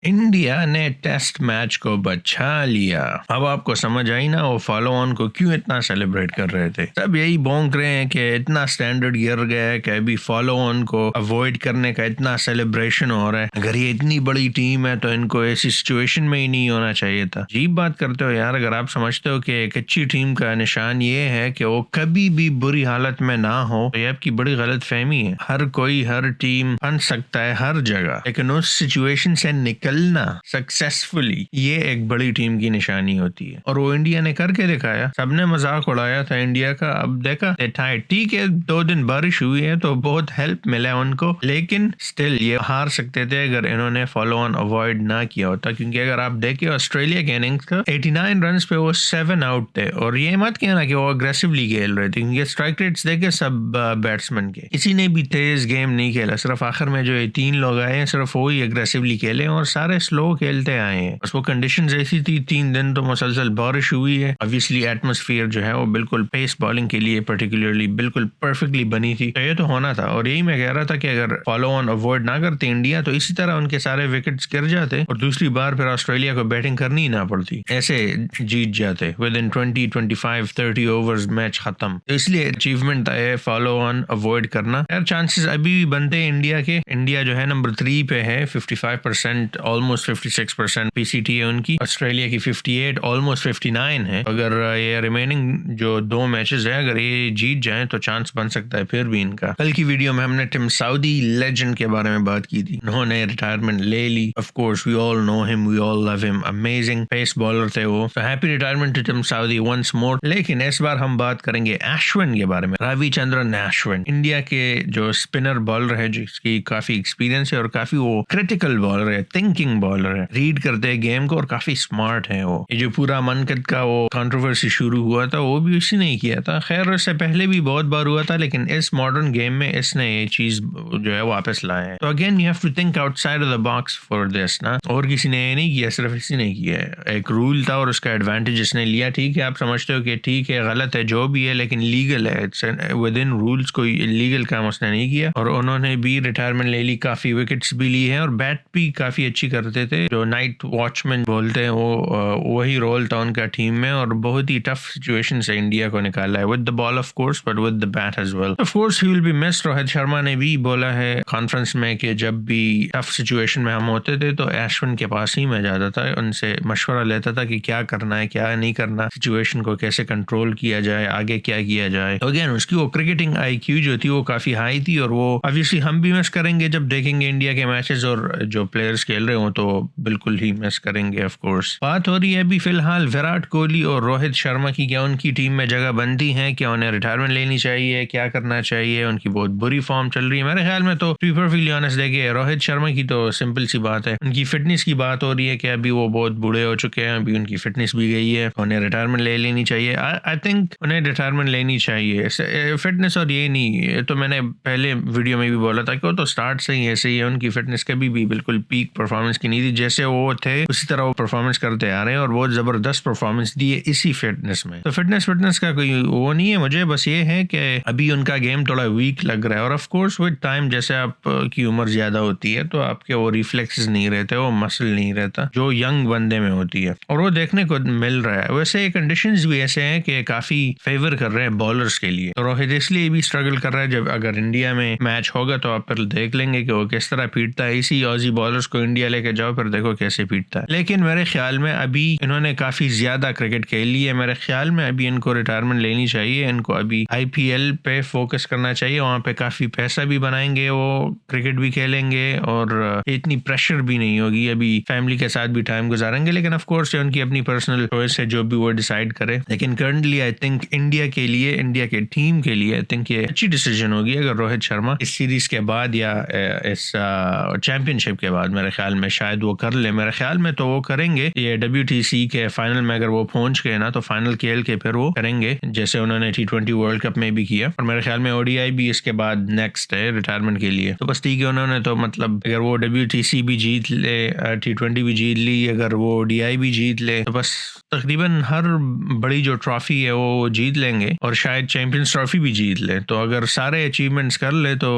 India ने test match को बचा लिया। अब आपको समझ आई ना वो फॉलो ऑन को क्यों इतना सेलिब्रेट कर रहे थे। सब यही भौंक रहे हैं कि इतना स्टैंडर्ड गिर गया है कि अभी फॉलो ऑन को अवॉइड करने का इतना सेलिब्रेशन हो रहा है। अगर ये इतनी बड़ी टीम है तो इनको ऐसी सिचुएशन में ही नहीं होना चाहिए था। अजीब बात करते हो यार। अगर आप समझते हो कि एक अच्छी टीम का निशान ये है कि वो कभी भी बुरी हालत में ना हो, तो ये आपकी बड़ी गलत फहमी है। हर कोई हर टीम बन सकता है हर जगह, लेकिन उस सिचुएशन से निकलना सक्सेसफुली ये एक बड़ी टीम की निशानी होती है। और वो इंडिया ने करके दिखाया। सबने मजाक उड़ाया था इंडिया का, अब देखा ठीक है 2 दिन बारिश हुई है तो बहुत हेल्प मिला उनको, लेकिन स्टिल ये हार सकते थे अगर इन्होंने फॉलो ऑन अवॉइड ना किया होता। क्योंकि अगर आप देखें ऑस्ट्रेलिया के इनिंग्स का 89 रन पे वो 7 आउट थे। और ये मत कहना कि वो अग्रेसिवली खेल रहे थे, क्योंकि स्ट्राइक रेट्स देखे सब बैट्समैन के, किसी ने भी तेज गेम नहीं खेला। सिर्फ आखिर में जो 3 लोग आए हैं सिर्फ वो ही अग्रेसिवली खेले और सारे स्लो खेलते आए हैं। बस वो कंडीशंस ऐसी थी, 3 दिन तो मुसलसल बारिश हुई है। ऑब्वियसली एटमॉस्फेयर जो है वो बिल्कुल पेस बॉलिंग के लिए पर्टिकुलरली बिल्कुल परफेक्टली बनी थी। तो ये तो होना था। और यही मैं कह रहा था कि अगर फॉलो ऑन अवॉइड ना करते इंडिया तो इसी तरह उनके सारे विकेट्स गिर जाते और दूसरी बार फिर ऑस्ट्रेलिया को बैटिंग करनी ही ना पड़ती, ऐसे जीत जाते विद इन 20, 25, 30 ओवर्स मैच खत्म। तो इसलिए अचीवमेंट है फॉलो ऑन अवॉइड करना। यार चांसेस अभी भी बनते हैं इंडिया के। इंडिया जो है नंबर 3 पे है, 55%, ऑलमोस्ट 56% पीसीटी है उनकी। ऑस्ट्रेलिया की 58, ऑलमोस्ट 59 है। अगर ये रिमेनिंग जो 2 मैचेस है अगर ये जीत जाएं तो चांस बन सकता है फिर भी इनका। कल की वीडियो में हमने टिम साउदी लेजेंड के बारे में बात की थी। उन्होंने रिटायरमेंट ले ली। Of course we all know him, we all love him, amazing pace bowler थे वो। So happy retirement to Tim Southee once more. लेकिन इस बार हम बात करेंगे अश्विन के बारे में, रविचंद्रन अश्विन। इंडिया के जो स्पिनर बॉलर है जिसकी काफी एक्सपीरियंस है और काफी वो क्रिटिकल बॉलर है, थिंकिंग बॉलर है, रीड करते हैं गेम को और काफी स्मार्ट है वो। ये जो पूरा मनकद का वो कंट्रोवर्सी शुरू हुआ था वो भी उसी ने ही किया था। खैर उससे पहले भी बहुत बार हुआ था, लेकिन इस मॉडर्न गेम में इसने ये चीज जो है वापस लाए हैं। तो again you have to think outside of the box for this ना। और किसी ने ये नहीं किया, सिर्फ इसी ने किया है। एक रूल था और उसका एडवांटेज इसने लिया। ठीक है आप समझते हो कि ठीक है गलत है जो भी है, लेकिन लीगल है, इट्स विद इन रूल्स। कोई इलीगल काम उसने नहीं किया। और उन्होंने भी रिटायरमेंट ले ली, काफी विकेट्स भी ली है और बैट भी काफी अच्छी करते थे। जो नाइट वॉचमैन बोलते हैं वो वही रोल था उनका टीम में। और बहुत ही टफ सिचुएशन से इंडिया को निकाला है with the ball of course, but with the bat as well. Of course he will be missed. Rohit Sharma ने भी बोला है कॉन्फ्रेंस में कि जब भी टफ सिचुएशन में हम होते थे तो अश्विन के पास ही मैं जाता था, उनसे मशवरा लेता था कि क्या करना है क्या नहीं करना, सिचुएशन को कैसे कंट्रोल किया जाए, आगे क्या किया जाए। तो अगेन उसकी वो क्रिकेटिंग आईक्यू जो थी वो काफी हाई थी। और वो ऑब्वियसली हम भी मिस करेंगे जब देखेंगे इंडिया के मैचेस और जो प्लेयर्स खेल रहे हो तो बिल्कुल ही मिस करेंगे। ऑफ कोर्स बात हो रही है अभी फिलहाल विराट कोहली और रोहित शर्मा की। क्या उनकी टीम में जगह बनती है, क्या उन्हें रिटायरमेंट लेनी चाहिए, क्या करना चाहिए। उनकी बहुत बुरी फॉर्म चल रही है मेरे ख्याल में। तो परफेक्टली ऑनेस्ट देखिए रोहित शर्मा की तो सिंपल सी बात है, उनकी फिटनेस की बात हो रही है कि अभी वो बहुत बूढ़े हो चुके हैं, अभी उनकी फिटनेस भी गई है, उन्हें रिटायरमेंट ले लेनी चाहिए। आई थिंक उन्हें रिटायरमेंट लेनी चाहिए। फिटनेस और ये नहीं, तो मैंने पहले वीडियो में भी बोला था कि वो तो स्टार्ट से ही ऐसे ही है। उनकी फिटनेस कभी भी बिल्कुल पीक परफॉर्मेंस की नहीं थी। जैसे वो थे उसी तरह वो परफॉर्मेंस करते आ रहे हैं और बहुत जबरदस्त परफॉर्मेंस दी है इसी फिटनेस में। तो फिटनेस का कोई वो नहीं है मुझे, बस ये है कि अभी उनका गेम थोड़ा वीक लग रहा है। और ऑफ कोर्स विद टाइम जैसे आपकी उम्र ज्यादा होती है तो आपके वो रिफ्लेक्सेस नहीं रहते, वो मसल नहीं रहता जो यंग बंदे में होती है, और वो देखने को मिल रहा है। वैसे कंडीशंस भी ऐसे हैं कि काफी फेवर कर रहे हैं बॉलर्स के लिए। तो रोहित इसलिए भी स्ट्रगल कर रहा है। जब अगर इंडिया में मैच होगा तो आप फिर देख लेंगे कि वो किस तरह पीटता है। इसी ऑजी बॉलर्स को इंडिया लेके जाओ फिर देखो कैसे पीटता है। लेकिन मेरे ख्याल में अभी इन्होंने काफी ज्यादा क्रिकेट खेल ली है। मेरे ख्याल में अभी इनको रिटायरमेंट लेनी चाहिए। इनको अभी आईपीएल पे फोकस करना चाहिए, वहाँ पे काफी पैसा भी बनाएंगे, वो क्रिकेट भी खेलेंगे और इतनी प्रेशर भी नहीं होगी। अभी फैमिली के साथ भी टाइम गुजारेंगे। लेकिन ऑफ कोर्स उनकी अपनी पर्सनल चॉइस है, जो भी वो डिसाइड करे। लेकिन करंटली आई थिंक इंडिया के लिए, इंडिया के टीम के लिए आई थिंक ये अच्छी डिसीजन होगी अगर रोहित शर्मा इस सीरीज के बाद या इस चैंपियनशिप के बाद, मेरे ख्याल में शायद वो कर ले। मेरे ख्याल में तो वो करेंगे। ये WTC के फाइनल में अगर वो पहुंच गए ना तो फाइनल खेल के फिर वो करेंगे जैसे उन्होंने T20 वर्ल्ड कप में भी किया। और मेरे ख्याल में ODI भी इसके बाद नेक्स्ट है रिटायरमेंट के लिए। तो बस ठीक है, उन्होंने तो मतलब अगर वो WTC भी जीत ले, T20 भी जीत ली, अगर वो ODI भी जीत ले तो बस तकरीबन हर बड़ी जो ट्रॉफी है वो जीत लेंगे और शायद चैंपियंस ट्रॉफी भी जीत ले। तो अगर सारे अचीवमेंट्स कर ले तो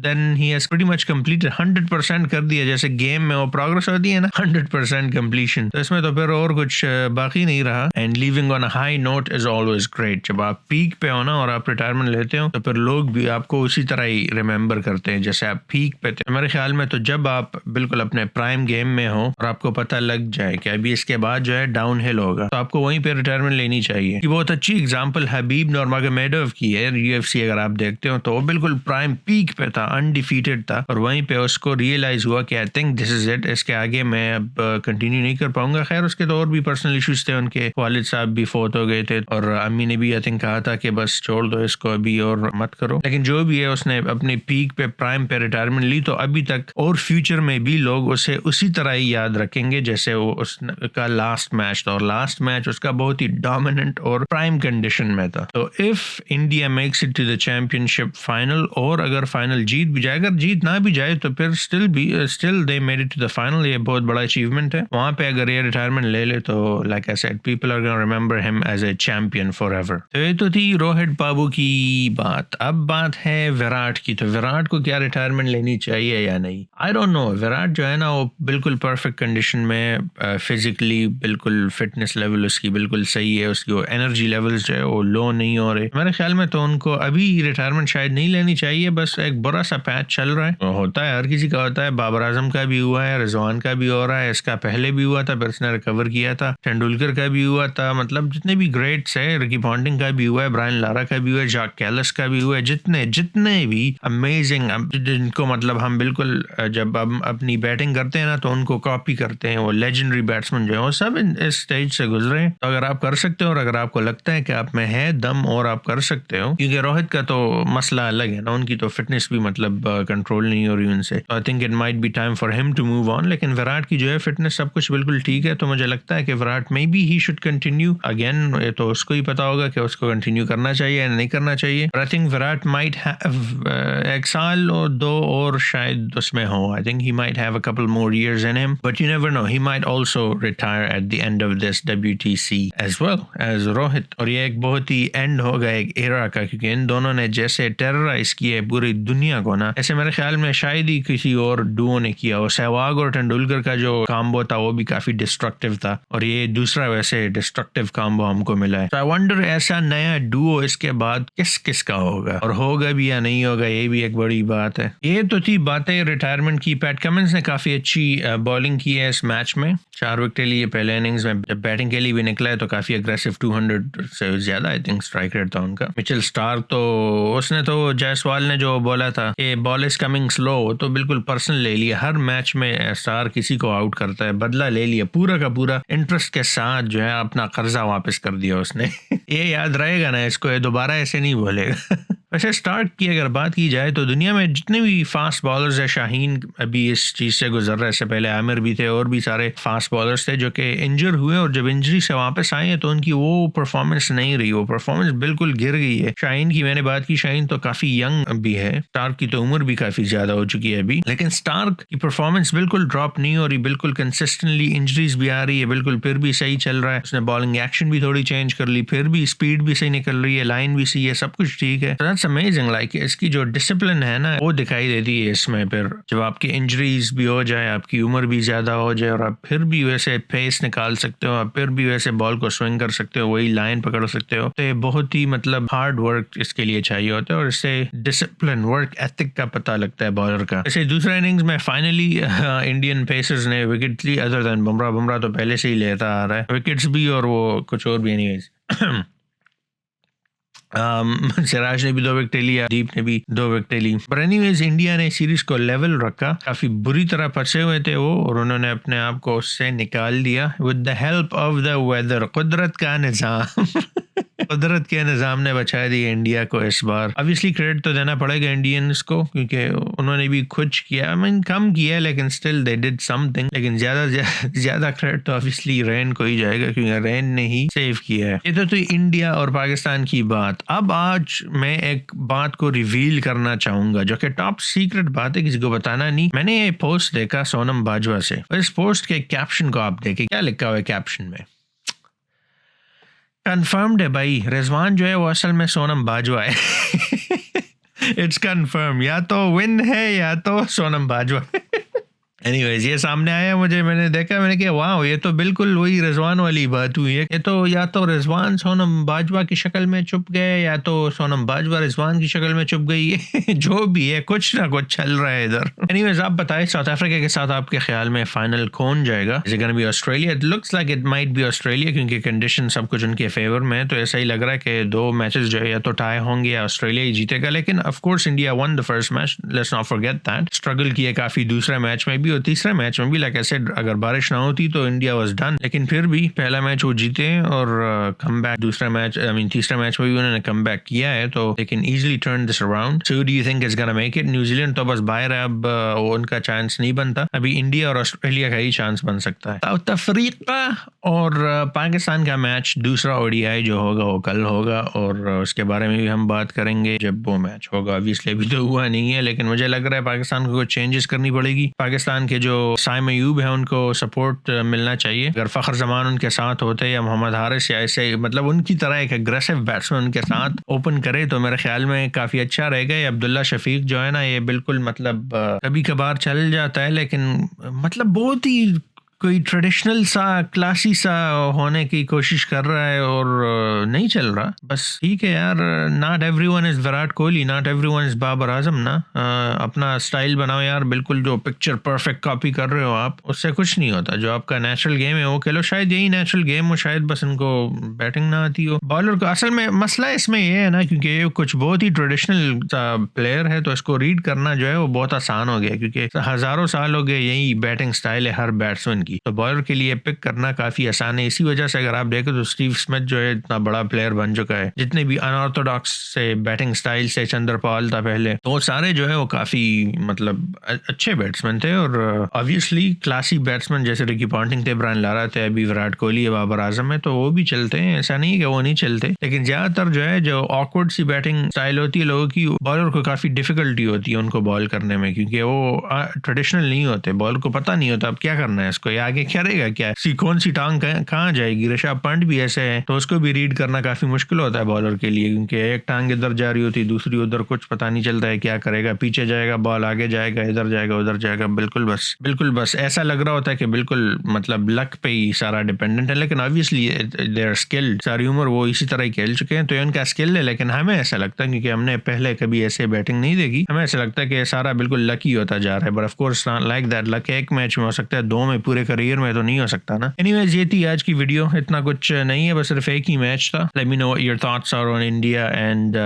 then he has pretty much completed, 100% कर दिया। जैसे गेम गेम में वो प्रोग्रेस होती है ना 100% कंप्लीशन, तो इसमें तो फिर और कुछ बाकी नहीं रहा। And leaving on a high note is always great. जब आप पीक पे हो ना और आप रिटायरमेंट लेते हो तो फिर लोग भी आपको उसी तरह ही रिमेंबर करते हैं जैसे आप पीक पे थे। मेरे ख्याल में तो जब आप बिल्कुल अपने प्राइम गेम में हो और आपको पता लग जाए कि अभी इसके बाद जो है डाउन हिल होगा, तो आपको वहीं पे रिटायरमेंट लेनी चाहिए। कि बहुत अच्छी एग्जांपल हबीब नूरमगोमेडोव की है। यूएफसी अगर आप देखते हो तो वो बिल्कुल प्राइम पीक पे था, अनडिफीटेड था, और वहीं पे उसको रियलाइज हुआ कि I think this is it, इसके आगे मैं अब कंटिन्यू नहीं कर पाऊंगा। खैर उसके तो और भी पर्सनल इश्यूज थे, उनके वालिद साहब भी फोत हो गए थे और अम्मी ने भी आई थिंक कहा था कि बस छोड़ दो इसको अभी और मत करो। लेकिन जो भी है उसने अपनी पीक पे प्राइम पे रिटायरमेंट ली, तो अभी तक और फ्यूचर में भी लोग उसे उसी तरह ही याद रखेंगे जैसे वो उसका लास्ट मैच था, और लास्ट मैच उसका बहुत ही डोमिनेंट और प्राइम कंडीशन में था। तो if India makes it to the championship final, और अगर फाइनल जीत भी जाए, अगर जीत ना भी जाए तो फिर still they made it to the final, ये बहुत बड़ा अचीवमेंट है। वहां पे अगर ये रिटायरमेंट ले ले तो like I said people are gonna remember him as a champion forever. तो ये तो थी रोहित बाबू की बात। अब बात है विराट की। तो विराट को क्या रिटायरमेंट लेनी चाहिए या नहीं, आई डोंट नो। विराट जो है ना वो बिल्कुल परफेक्ट कंडीशन में, फिजिकली बिल्कुल फिटनेस लेवल उसकी बिल्कुल सही है, उसकी वो एनर्जी लेवल्स जो है वो लो नहीं हो रहे। मेरे ख्याल में तो उनको अभी रिटायरमेंट शायद नहीं लेनी चाहिए। बस एक बुरा सा पैच चल रहा है, होता है, हर किसी का होता है। बाबर आजम का भी हुआ है, रिजवान का भी हो रहा है, इसका पहले भी हुआ था, फिर इसने रिकवर किया था। तेंदुलकर का भी हुआ था, मतलब जितने भी ग्रेट्स है, रिकी पॉन्टिंग का भी हुआ है, ब्रायन लारा का भी हुआ है, जैक कैलिस का भी हुआ है, जितने भी अमेजिंग, जिनको मतलब हम बिल्कुल जब हम अपनी बैटिंग करते हैं ना तो उनको कॉपी करते हैं, वो लेजेंडरी बैट्समैन जो है वो सब इस स्टेज से गुजरे हैं। तो अगर आप कर सकते हो और अगर आपको लगता है कि आप में है दम और आप कर सकते हो, क्योंकि रोहित का तो मसला अलग है ना, उनकी तो फिटनेस भी मतलब कंट्रोल नहीं हो रही उनसे, तो I think it might be time for him to move on. लेकिन विराट की जो है फिटनेस सब कुछ बिल्कुल ठीक है, तो मुझे लगता है कि Virat may be he should continue again. ये तो उसको ही पता होगा कि उसको कंटिन्यू करना चाहिए या नहीं करना चाहिए। I think Virat might have एक साल और दो और शायद उसमें हो। I think he might have a couple more years in him, but you never know, he might also retire at the end of this WTC as well as Rohit. और ये एक बहुत ही एंड होगा एक एरा का, क्योंकि इन दोनों ने जैसे टेरराइज किया है पूरी दुनिया को ना, ऐसे मेरे ख्याल में शायद ही किसी और डुओ ने किया हो। सहवाग और तेंदुलकर का जो कॉम्बो था वो भी काफी डिस्ट्रक्टिव था, और ये दूसरा वैसे डिस्ट्रक्टिव कॉम्बो हमको मिला है। तो आई वंडर ऐसा नया डुओ इसके बाद किस का होगा, और होगा भी या नहीं होगा, ये भी एक बड़ी बात है। ये तो थी बातें रिटायरमेंट की। पैट कमिंस ने काफी अच्छी बॉलिंग की है इस मैच में, 4 विकेट लिए पहले इनिंग्स में। जब बैटिंग के लिए भी निकला है तो काफी अग्रेसिव, 200 से ज्यादा आई थिंक स्ट्राइक रेट था उनका। मिचेल स्टार्क तो उसने तो जायसवाल ने जो बोला था कि बॉल इज कमिंग स्लो, तो बिल्कुल पर्सनल ले लिया। हर मैच में स्टार किसी को आउट करता है, बदला ले लिया पूरा का पूरा, इंटरेस्ट के साथ जो है अपना कर्जा वापस कर दिया उसने। ये याद रहेगा ना इसको, ये दोबारा ऐसे नहीं बोलेगा। वैसे स्टार्क की अगर बात की जाए तो दुनिया में जितने भी फास्ट बॉलर्स है, शाहीन अभी इस चीज़ से गुजर रहा है, इससे पहले आमिर भी थे और भी सारे फास्ट बॉलर्स थे जो कि इंजर हुए, और जब इंजरी से वापस आए हैं तो उनकी वो परफॉर्मेंस नहीं रही, वो परफॉर्मेंस बिल्कुल गिर गई है। शाहीन की मैंने बात की, शाहीन तो काफ़ी यंग भी है, स्टार्क की तो उम्र भी काफ़ी ज़्यादा हो चुकी है अभी, लेकिन स्टार्क की परफॉर्मेंस बिल्कुल ड्रॉप नहीं हो रही, बिल्कुल कंसिस्टेंटली इंजरीज भी आ रही है, बिल्कुल फिर भी सही चल रहा है। उसने बॉलिंग एक्शन भी थोड़ी चेंज कर ली, फिर भी स्पीड भी सही निकल रही है, लाइन भी सही है, सब कुछ ठीक है। अमेजिंग, लाइक इसकी जो डिसिप्लिन है ना वो दिखाई देती है इसमें। फिर जब आपकी इंजरीज भी हो जाए, आपकी उम्र भी ज़्यादा हो जाए, और आप फिर भी वैसे पेस निकाल सकते हो, आप फिर भी वैसे बॉल को स्विंग कर सकते हो, वही लाइन पकड़ सकते हो, तो ये बहुत ही मतलब हार्ड वर्क इसके लिए चाहिए होता है, और इससे डिसिप्लिन, वर्क एथिक का पता लगता है बॉलर का। ऐसे दूसरा इनिंग्स में फाइनली इंडियन पेसर्स ने विकेट ली, अदर देन बुमराह तो पहले से ही लेता आ रहा है विकेट्स भी, और वो कुछ और भी एनीवेज। सिराज ने भी 2 विकेट लिया, दीप ने भी 2 विकेट ली, पर एनीवेज इंडिया ने सीरीज को लेवल रखा। काफी बुरी तरह फंसे हुए थे वो, और उन्होंने अपने आप को उससे निकाल दिया with the help of the weather, कुदरत का निजाम। कुदरत के निजाम ने बचा दी इंडिया को इस बार। ऑब्वियसली क्रेडिट तो देना पड़ेगा इंडियंस को, क्योंकि उन्होंने भी कुछ किया, आई मीन कम किया, लेकिन स्टिल दे डिड समथिंग। लेकिन ज्यादा क्रेडिट तो ऑब्वियसली रेन को ही जाएगा, क्योंकि रेन ने ही सेव किया है। ये तो इंडिया और पाकिस्तान की बात। अब आज मैं एक बात को रिवील करना चाहूंगा जो कि टॉप सीक्रेट बात है, किसी को बताना नहीं। मैंने ये पोस्ट देखा सोनम बाजवा से, और इस पोस्ट के कैप्शन को आप देखें, क्या लिखा हुआ है कैप्शन में, कंफर्म्ड है भाई, रिजवान जो है वो असल में सोनम बाजवा है। इट्स कंफर्म, या तो विन है या तो सोनम बाजवा है। एनीवेज ये सामने आया मुझे, मैंने देखा, मैंने कहा वाह, ये तो बिल्कुल वही रिजवान वाली बात हुई है। ये तो या तो रिजवान सोनम बाजवा की शक्ल में छुप गए, या तो सोनम बाजवा रिजवान की शक्ल में छुप गई है। जो भी है, कुछ ना कुछ चल रहा है इधर। एनीवेज आप बताएं, साउथ अफ्रीका के साथ आपके ख्याल में फाइनल कौन जाएगा? Is it gonna be Australia? It looks like it might B Australia, क्योंकि कंडीशन सब कुछ उनके फेवर में है, तो ऐसा ही लग रहा है कि 2 मैचेस जो है या तो टाई होंगे या ऑस्ट्रेलिया ही जीतेगा। लेकिन of course India one the first match, let's not forget that. Struggle किया काफी दूसरे मैच में भी और तीसरे मैच में भी, लाइक आई सेड, अगर बारिश ना होती तो इंडिया वाज डन। लेकिन फिर भी पहला मैच वो जीते और कम बैक, दूसरा मैच तीसरे मैच में भी उन्होंने कम बैक किया है, तो they can easily turn this around. So do you think is gonna make it? New Zealand तो बस बाहर है, अब उनका चांस नहीं बनता। अभी इंडिया और ऑस्ट्रेलिया का ही चांस बन सकता है। साउथ अफ्रीका और पाकिस्तान का मैच, दूसरा ओडीआई जो होगा वो कल होगा, और उसके बारे में भी हम बात करेंगे जब वो मैच होगा। ऑब्वियसली अभी तो हुआ नहीं है, लेकिन मुझे लग रहा है पाकिस्तान को कुछ चेंजेस करनी पड़ेगी। पाकिस्तान के जो साइम अयूब है उनको सपोर्ट मिलना चाहिए। अगर फ़खर जमान उनके साथ होते या मोहम्मद हारिस या ऐसे, मतलब उनकी तरह एक एग्रेसिव बैट्समैन उनके साथ ओपन करे तो मेरे ख्याल में काफ़ी अच्छा रहेगा। ये अब्दुल्ला शफीक जो है ना, ये बिल्कुल मतलब कभी कभार चल जाता है, लेकिन मतलब बहुत ही कोई ट्रेडिशनल सा, क्लासी सा होने की कोशिश कर रहा है और नहीं चल रहा। बस ठीक है यार, not everyone is Virat Kohli, not everyone is Babar Azam ना। अपना स्टाइल बनाओ यार, बिल्कुल जो पिक्चर परफेक्ट कॉपी कर रहे हो आप, उससे कुछ नहीं होता। जो आपका नेचुरल गेम है वो खेलो। शायद यही नेचुरल गेम हो, शायद बस इनको बैटिंग ना आती हो। बॉलर को असल में मसला इसमें ये है ना, क्योंकि ये कुछ बहुत ही ट्रेडिशनल सा प्लेयर है, तो इसको रीड करना जो है वो बहुत आसान हो गया, क्योंकि हज़ारों साल हो गए यही बैटिंग स्टाइल है हर बैट्समैन की, तो बॉलर के लिए पिक करना काफी आसान है। इसी वजह से अगर आप देखें तो स्टीव स्मिथ जो है इतना बड़ा प्लेयर बन चुका है। जितने भी अनऑर्थोडॉक्स से बैटिंग स्टाइल से, चंद्रपाल था पहले, तो वो सारे जो है वो काफी मतलब अच्छे बैट्समैन थे, और ऑब्वियसली क्लासी बैट्समैन जैसे रिकी पॉन्टिंग थे, ब्रायन लारा थे, अभी विराट कोहली है, बाबर आजम है, तो वो भी चलते हैं, ऐसा नहीं है कि वो नहीं चलते। लेकिन ज्यादातर जो है जो ऑकवर्ड सी बैटिंग स्टाइल होती है लोगों की, बॉलर को काफी डिफिकल्टी होती है उनको बॉल करने में, क्योंकि वो ट्रेडिशनल नहीं होते। बॉलर को पता नहीं होता अब क्या करना है, इसको आगे करेगा क्या, कौन सी टांग कहाँ जाएगी। ऋषभ पंत भी ऐसे है, तो उसको भी रीड करना काफी मुश्किल होता है बॉलर के लिए, क्योंकि एक टांग इधर जा रही होती है, दूसरी उधर, कुछ पता नहीं चलता है क्या करेगा। पीछे जाएगा बॉल, आगे जाएगा, इधर जाएगा, उधर जाएगा, बिल्कुल बस ऐसा लग रहा होता है कि बिल्कुल मतलब लक पे ही सारा डिपेंडेंट है। लेकिन ऑब्वियसली दे आर स्किल्ड, सारी उम्र वो इसी तरह ही खेल चुके हैं, तो उनका स्किल है। लेकिन हमें ऐसा लगता है, क्योंकि हमने पहले कभी ऐसे बैटिंग नहीं देखी, हमें ऐसा लगता है कि सारा बिल्कुल लकी होता जा रहा है। But of course like that, luck एक मैच में हो सकता है, 2 में, पूरे करियर में तो नहीं हो सकता ना। एनीवेज ये थी आज की वीडियो, इतना कुछ नहीं है, बस सिर्फ एक ही मैच था। Let me know what your thoughts are on India and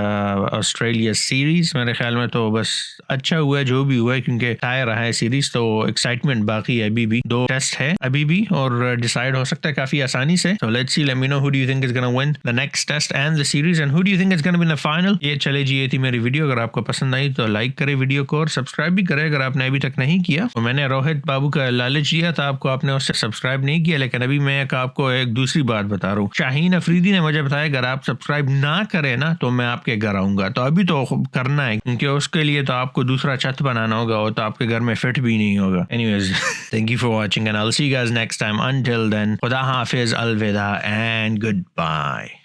Australia series. मेरे ख्याल में तो बस अच्छा हुआ है जो भी हुआ है, क्योंकि टाई रहा है सीरीज, तो एक्साइटमेंट बाकी है। अभी भी 2 टेस्ट है अभी भी, और डिसाइड हो सकता है काफी आसानी से। So let's see, let me know who do you think is gonna win the next test and the series, and who do you think is gonna win the final. ये चले जी, ये थी मेरी वीडियो। अगर आपको पसंद आई तो लाइक करें वीडियो को, और सब्सक्राइब भी करें अगर आपने अभी तक नहीं किया। तो मैंने रोहित बाबू का लालच दिया था आपको, आपने उससे सब्सक्राइब नहीं किया, लेकिन अभी मैं आपको एक दूसरी बात बता रहा हूँ। शाहीन अफरीदी ने मुझे बताया अगर आप सब्सक्राइब ना करें ना तो मैं आपके घर आऊंगा, तो अभी तो करना है, क्योंकि उसके लिए तो आपको दूसरा छत बनाना होगा, वो तो आपके घर में फिट भी नहीं होगा। Anyways, thank you for watching and I will see you guys next time. Until then, खुदा हाफिज, अलविदा एंड गुड बाय।